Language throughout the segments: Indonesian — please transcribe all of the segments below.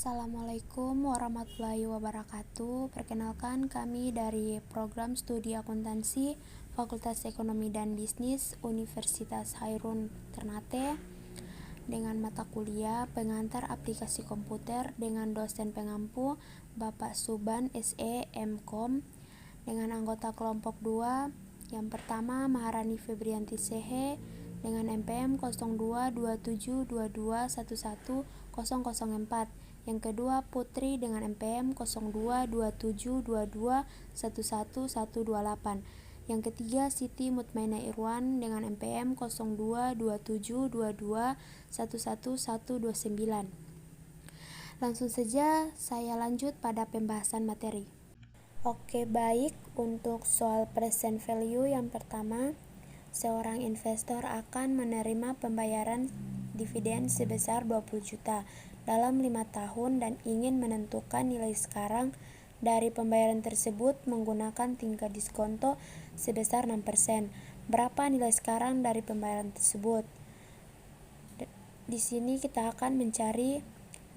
Assalamualaikum warahmatullahi wabarakatuh. Perkenalkan, kami dari Program Studi Akuntansi Fakultas Ekonomi dan Bisnis Universitas Hairun Ternate dengan mata kuliah Pengantar Aplikasi Komputer dengan dosen pengampu Bapak Suban SE MKom dengan anggota kelompok 2. Yang pertama Maharani Febrianti Sehe dengan NPM 022722111004. Yang kedua Putri dengan NPM 022722111128. Yang ketiga Siti Mutmainah Irwan dengan NPM 022722111129. Langsung saja saya lanjut pada pembahasan materi. Oke, baik. Untuk soal present value yang pertama, seorang investor akan menerima pembayaran dividen sebesar 20 juta dalam 5 tahun dan ingin menentukan nilai sekarang dari pembayaran tersebut menggunakan tingkat diskonto sebesar 6%. Berapa nilai sekarang dari pembayaran tersebut? Di sini kita akan mencari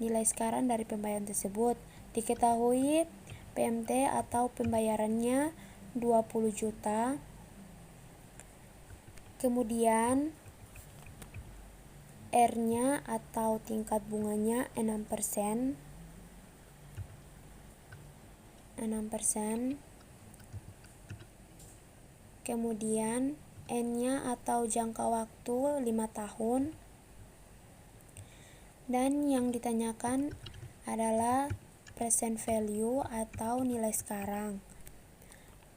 nilai sekarang dari pembayaran tersebut. Diketahui PMT atau pembayarannya 20 juta. Kemudian R-nya atau tingkat bunganya 6%. Kemudian N-nya atau jangka waktu 5 tahun. Dan yang ditanyakan adalah present value atau nilai sekarang.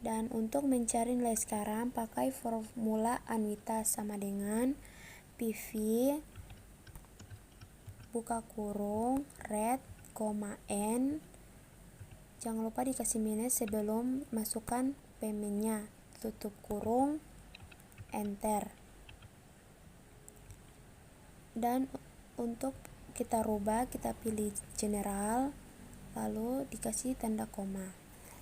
Dan untuk mencari nilai sekarang pakai formula anuitas sama dengan PV buka kurung rate, N. Jangan lupa dikasih minus sebelum masukkan payment-nya. Tutup kurung, enter. Dan untuk kita rubah, kita pilih general, lalu dikasih tanda koma.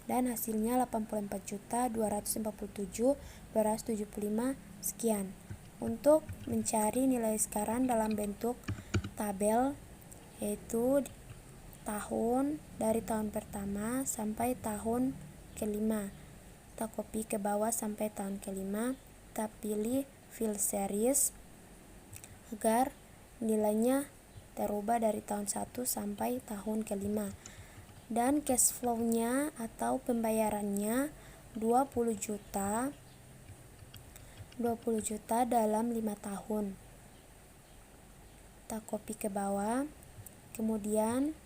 Dan hasilnya 84.247.275 sekian. Untuk mencari nilai sekarang dalam bentuk tabel, yaitu tahun dari tahun pertama sampai tahun kelima. Kita copy ke bawah sampai tahun kelima. Kita pilih fill series agar nilainya terubah dari tahun 1 sampai tahun kelima. Dan cash flow-nya atau pembayarannya 20 juta dalam 5 tahun. Kita copy ke bawah. Kemudian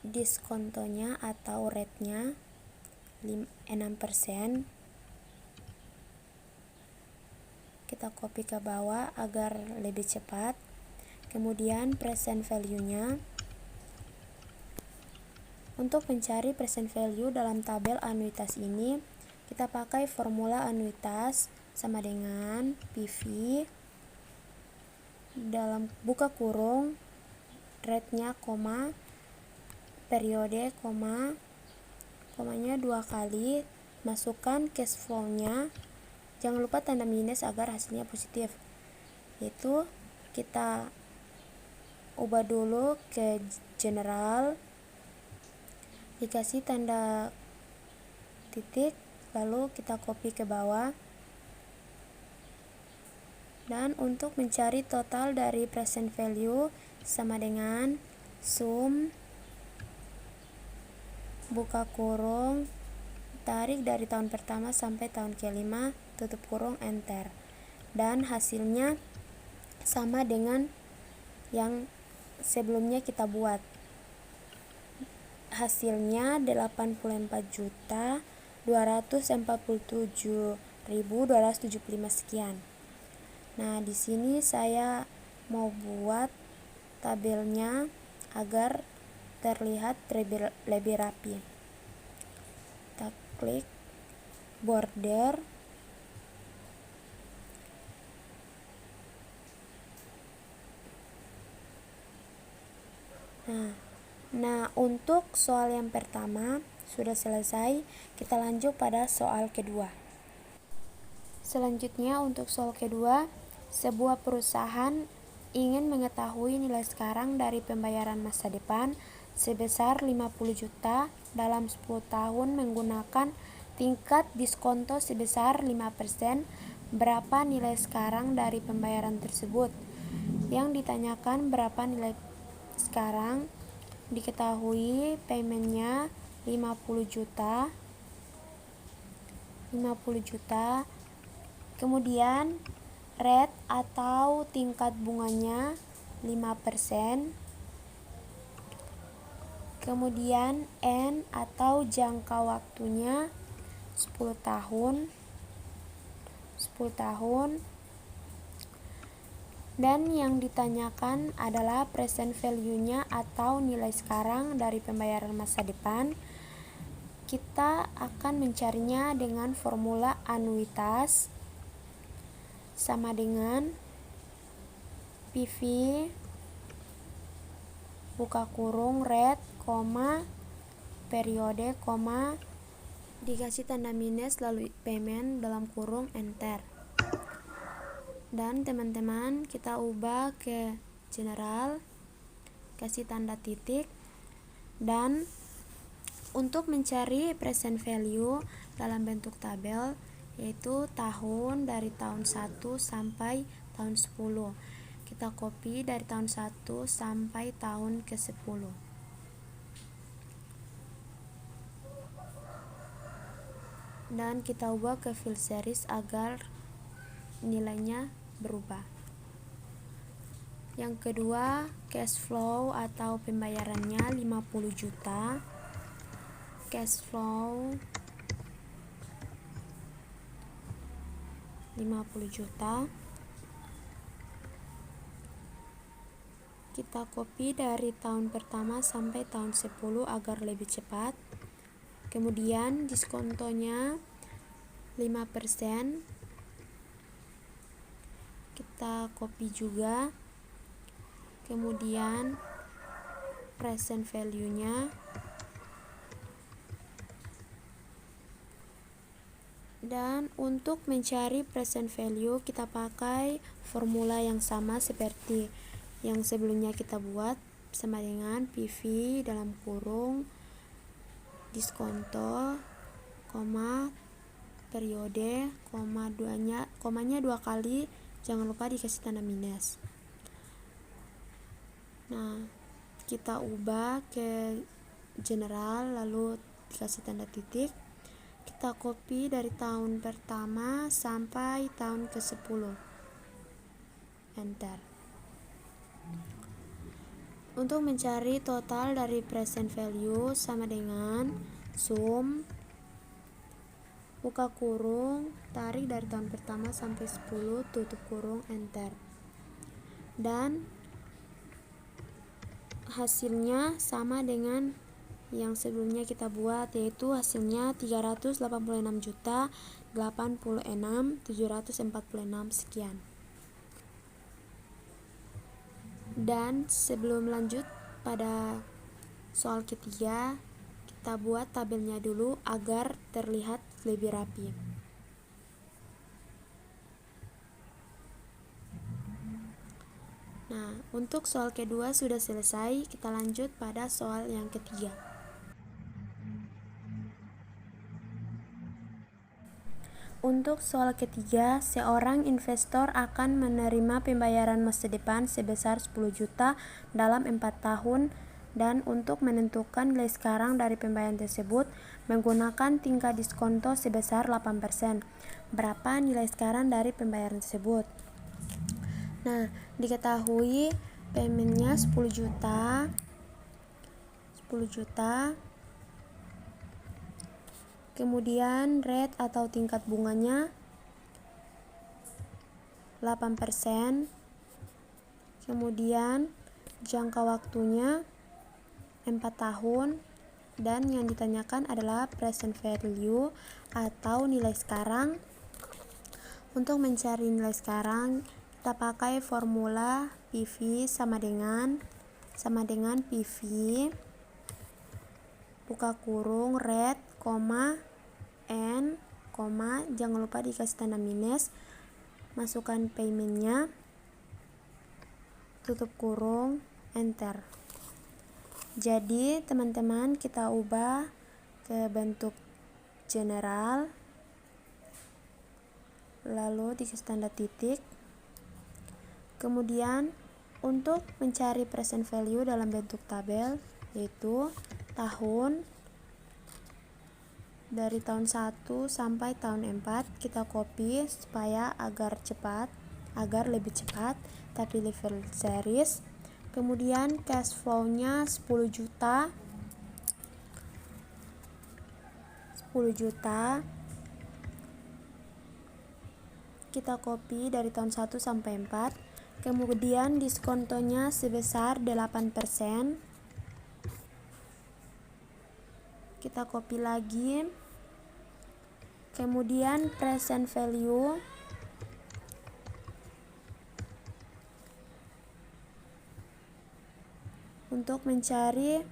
diskontonya atau rate-nya 6%. Kita copy ke bawah agar lebih cepat. Kemudian present value-nya. Untuk mencari present value dalam tabel anuitas ini, kita pakai formula anuitas sama dengan PV dalam buka kurung rate-nya koma, periode koma, komanya 2 kali, masukkan cash flow-nya. Jangan lupa tanda minus agar hasilnya positif. Yaitu kita ubah dulu ke general, dikasih tanda titik, lalu kita copy ke bawah. Dan untuk mencari total dari present value sama dengan sum buka kurung, tarik dari tahun pertama sampai tahun kelima, tutup kurung, enter. Dan hasilnya sama dengan yang sebelumnya kita buat. Hasilnya 84.247.275 sekian. Nah, di sini saya mau buat tabelnya agar terlihat lebih rapi. Kita klik border. Nah, untuk soal yang pertama sudah selesai. Kita lanjut pada soal kedua. Selanjutnya untuk soal kedua, sebuah perusahaan ingin mengetahui nilai sekarang dari pembayaran masa depan sebesar 50 juta dalam 10 tahun menggunakan tingkat diskonto sebesar 5%, berapa nilai sekarang dari pembayaran tersebut? Yang ditanyakan berapa nilai sekarang, diketahui paymentnya 50 juta, kemudian rate atau tingkat bunganya 5%, kemudian N atau jangka waktunya 10 tahun, dan yang ditanyakan adalah present value-nya atau nilai sekarang dari pembayaran masa depan. Kita akan mencarinya dengan formula anuitas sama dengan PV buka kurung rate, periode, dikasih tanda minus lalu payment dalam kurung enter. Dan teman-teman kita ubah ke general, kasih tanda titik, dan untuk mencari present value dalam bentuk tabel yaitu tahun dari tahun 1 sampai tahun 10. Kita copy dari tahun 1 sampai tahun ke-10. Dan kita ubah ke fill series agar nilainya berubah. Yang kedua, cash flow atau pembayarannya 50 juta. Cash flow 50 juta. Kita copy dari tahun pertama sampai tahun 10 agar lebih cepat. Kemudian diskontonya 5%. Kita copy juga. Kemudian present value-nya. Dan untuk mencari present value kita pakai formula yang sama seperti yang sebelumnya kita buat, sama dengan PV dalam kurung diskonto, periode, komanya 2 kali, jangan lupa dikasih tanda minus. Nah, kita ubah ke general lalu dikasih tanda titik. Kita copy dari tahun pertama sampai tahun ke-10. Enter. Untuk mencari total dari present value sama dengan sum buka kurung, tarik dari tahun pertama sampai 10, tutup kurung, enter. Dan hasilnya sama dengan yang sebelumnya kita buat, yaitu hasilnya 386.86.746 sekian. Dan sebelum lanjut pada soal ketiga, kita buat tabelnya dulu agar terlihat lebih rapi. Nah, untuk soal kedua sudah selesai, kita lanjut pada soal yang ketiga. Untuk soal ketiga, seorang investor akan menerima pembayaran masa depan sebesar 10 juta dalam 4 tahun dan untuk menentukan nilai sekarang dari pembayaran tersebut menggunakan tingkat diskonto sebesar 8%. Berapa nilai sekarang dari pembayaran tersebut? Nah, diketahui paymentnya 10 juta. Kemudian rate atau tingkat bunganya 8%. Kemudian jangka waktunya 4 tahun. Dan yang ditanyakan adalah present value atau nilai sekarang. Untuk mencari nilai sekarang, kita pakai formula PV sama dengan PV buka kurung rate, N, jangan lupa dikasih tanda minus, masukkan paymentnya, tutup kurung, enter. Jadi teman-teman, kita ubah ke bentuk general, lalu dikasih tanda titik. Kemudian untuk mencari present value dalam bentuk tabel, yaitu tahun dari tahun 1 sampai tahun 4, kita copy supaya agar lebih cepat, kita pilih file series. Kemudian cash flow-nya 10 juta. Kita copy dari tahun 1 sampai 4. Kemudian diskontonya sebesar 8%. Kita copy lagi. Kemudian present value untuk mencari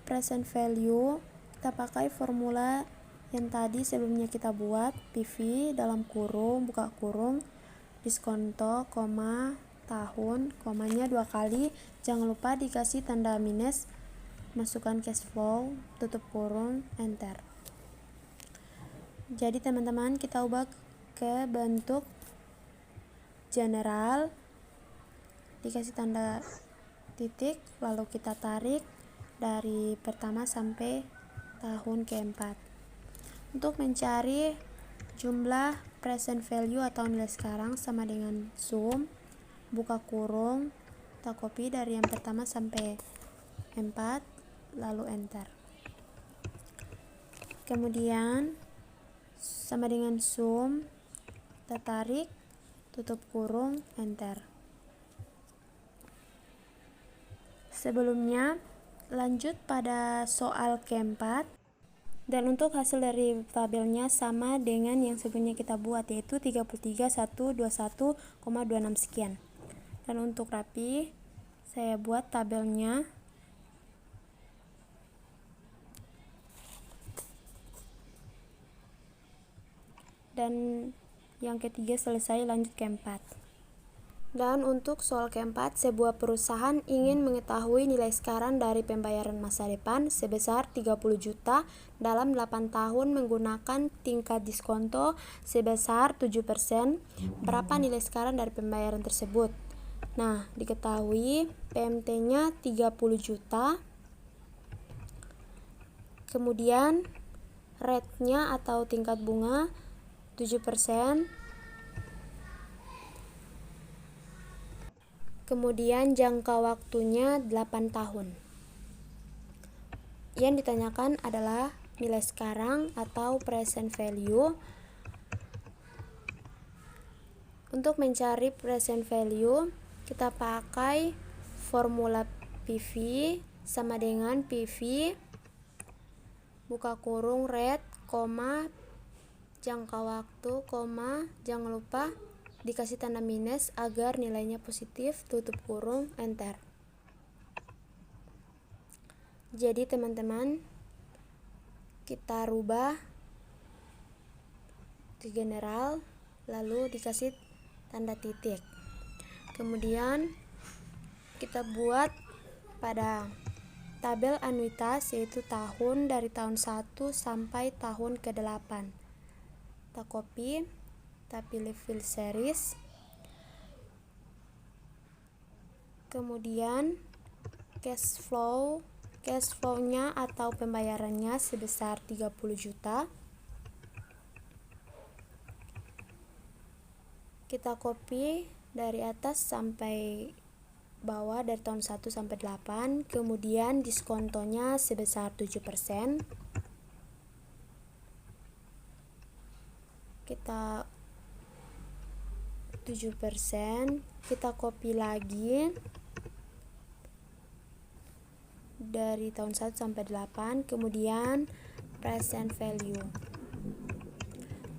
present value, kita pakai formula yang tadi sebelumnya kita buat, PV dalam kurung, buka kurung, diskonto, koma, tahun, komanya 2 kali, jangan lupa dikasih tanda minus, masukkan cash flow, tutup kurung, enter. Jadi teman-teman, kita ubah ke bentuk general, dikasih tanda titik, lalu kita tarik dari pertama sampai tahun keempat. Untuk mencari jumlah present value atau nilai sekarang sama dengan sum, buka kurung, kita copy dari yang pertama sampai 4, lalu enter. Kemudian sama dengan sum, kita tarik, tutup kurung, enter. Sebelumnya lanjut pada soal keempat, dan untuk hasil dari tabelnya sama dengan yang sebelumnya kita buat, yaitu 33.121,26 sekian. Dan untuk rapi, saya buat tabelnya. Dan yang ketiga selesai, lanjut keempat. Dan untuk soal keempat, sebuah perusahaan ingin mengetahui nilai sekarang dari pembayaran masa depan sebesar 30 juta dalam 8 tahun menggunakan tingkat diskonto sebesar 7%. Berapa nilai sekarang dari pembayaran tersebut? Nah, diketahui PMT-nya 30 juta. Kemudian rate-nya atau tingkat bunga 7%. Kemudian jangka waktunya 8 tahun. Yang ditanyakan adalah nilai sekarang atau present value. Untuk mencari present value, kita pakai formula PV sama dengan PV buka kurung rate, koma, jangka waktu, koma, jangan lupa dikasih tanda minus agar nilainya positif, tutup kurung, enter. Jadi teman-teman, kita rubah ke general, lalu dikasih tanda titik. Kemudian kita buat pada tabel anuitas, yaitu tahun dari tahun 1 sampai tahun ke-8. Kita copy, kita pilih file series. Kemudian cash flow-nya atau pembayarannya sebesar 30 juta. Kita copy dari atas sampai bawah, dari tahun 1 sampai 8. Kemudian diskontonya sebesar 7%. Kita 7%, kita copy lagi dari tahun 1 sampai 8. Kemudian present value.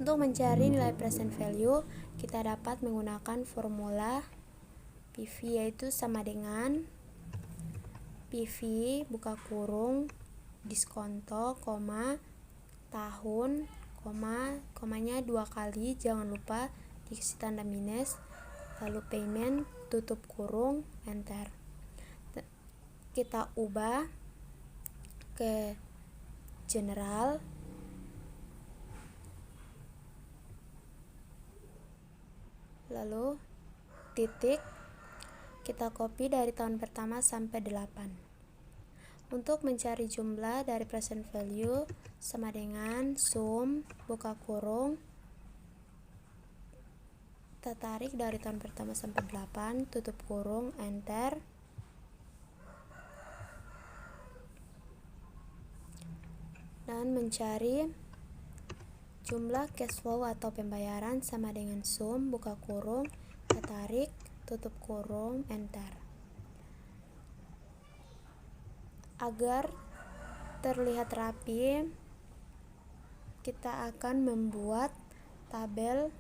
Untuk mencari nilai present value, kita dapat menggunakan formula PV, yaitu sama dengan PV buka kurung diskonto, koma, tahun, komanya 2 kali, jangan lupa dikasih tanda minus, lalu payment, tutup kurung, enter. Kita ubah ke general, lalu titik, kita copy dari tahun pertama sampai 8. Untuk mencari jumlah dari present value sama dengan sum buka kurung, kita tarik dari tahun pertama sampai 8, tutup kurung, enter. Dan mencari jumlah cash flow atau pembayaran sama dengan sum buka kurung, kita tarik, tutup kurung, enter. Agar terlihat rapi, kita akan membuat tabel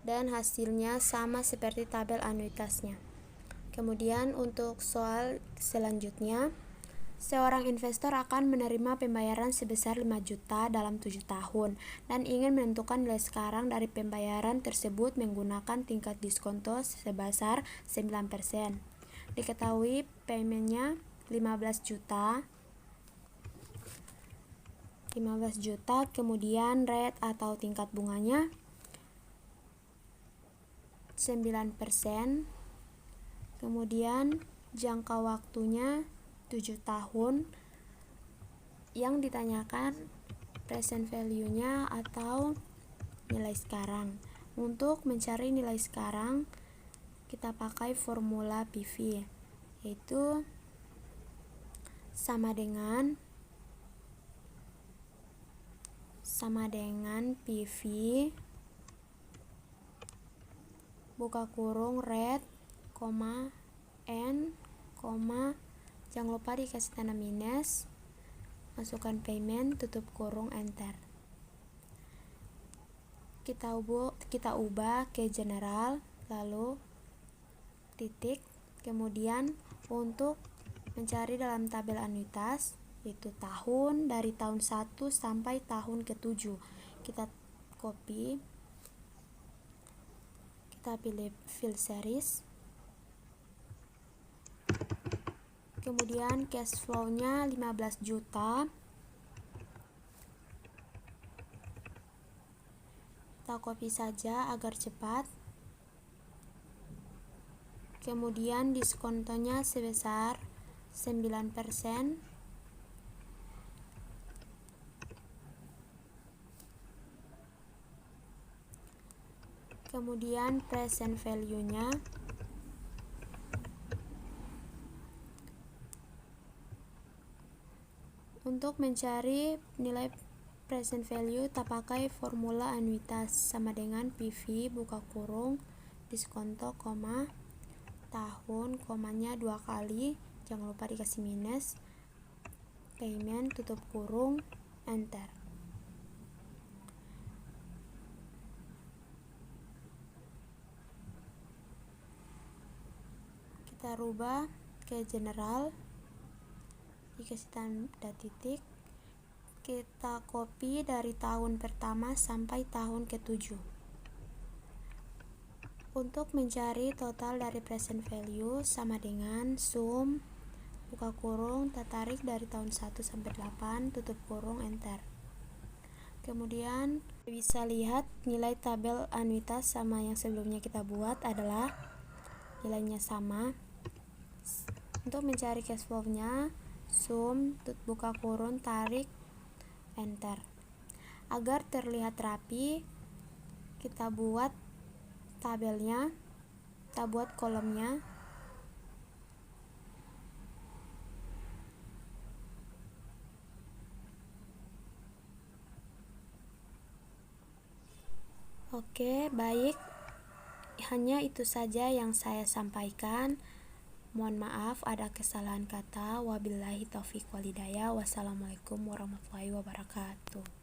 dan hasilnya sama seperti tabel anuitasnya. Kemudian untuk soal selanjutnya, seorang investor akan menerima pembayaran sebesar 5 juta dalam 7 tahun dan ingin menentukan nilai sekarang dari pembayaran tersebut menggunakan tingkat diskonto sebesar 9%. Diketahui paymentnya 15 juta, kemudian rate atau tingkat bunganya 9%, kemudian jangka waktunya 7 tahun, yang ditanyakan present value-nya atau nilai sekarang. Untuk mencari nilai sekarang, kita pakai formula PV, yaitu sama dengan PV buka kurung rate, N, jangan lupa dikasih tanda minus, masukkan payment, tutup kurung, enter. Kita ubah ke general, lalu titik, kemudian untuk mencari dalam tabel anuitas, yaitu tahun, dari tahun 1 sampai tahun ke-7, kita copy, kita pilih fill series, kemudian cash flow-nya 15 juta, kita copy saja agar cepat, kemudian diskontonya sebesar 9%, kemudian present value-nya untuk mencari nilai present value kita pakai formula anuitas sama dengan PV buka kurung diskonto, tahun, komanya 2 kali, jangan lupa dikasih minus, payment, tutup kurung, enter. Kita rubah ke general, dikasih tanda titik, kita copy dari tahun pertama sampai tahun ke-7. Untuk mencari total dari present value sama dengan sum buka kurung, kita tarik dari tahun 1 sampai 8, tutup kurung, enter. Kemudian bisa lihat nilai tabel anuitas sama yang sebelumnya kita buat adalah nilainya sama. Untuk mencari cash flow-nya, sum buka kurung, tarik, enter. Agar terlihat rapi, kita buat tabelnya, kita buat kolomnya. Oke, baik. Hanya itu saja yang saya sampaikan. Mohon maaf ada kesalahan kata. Wabillahi taufiq walhidayah. Wassalamualaikum warahmatullahi wabarakatuh.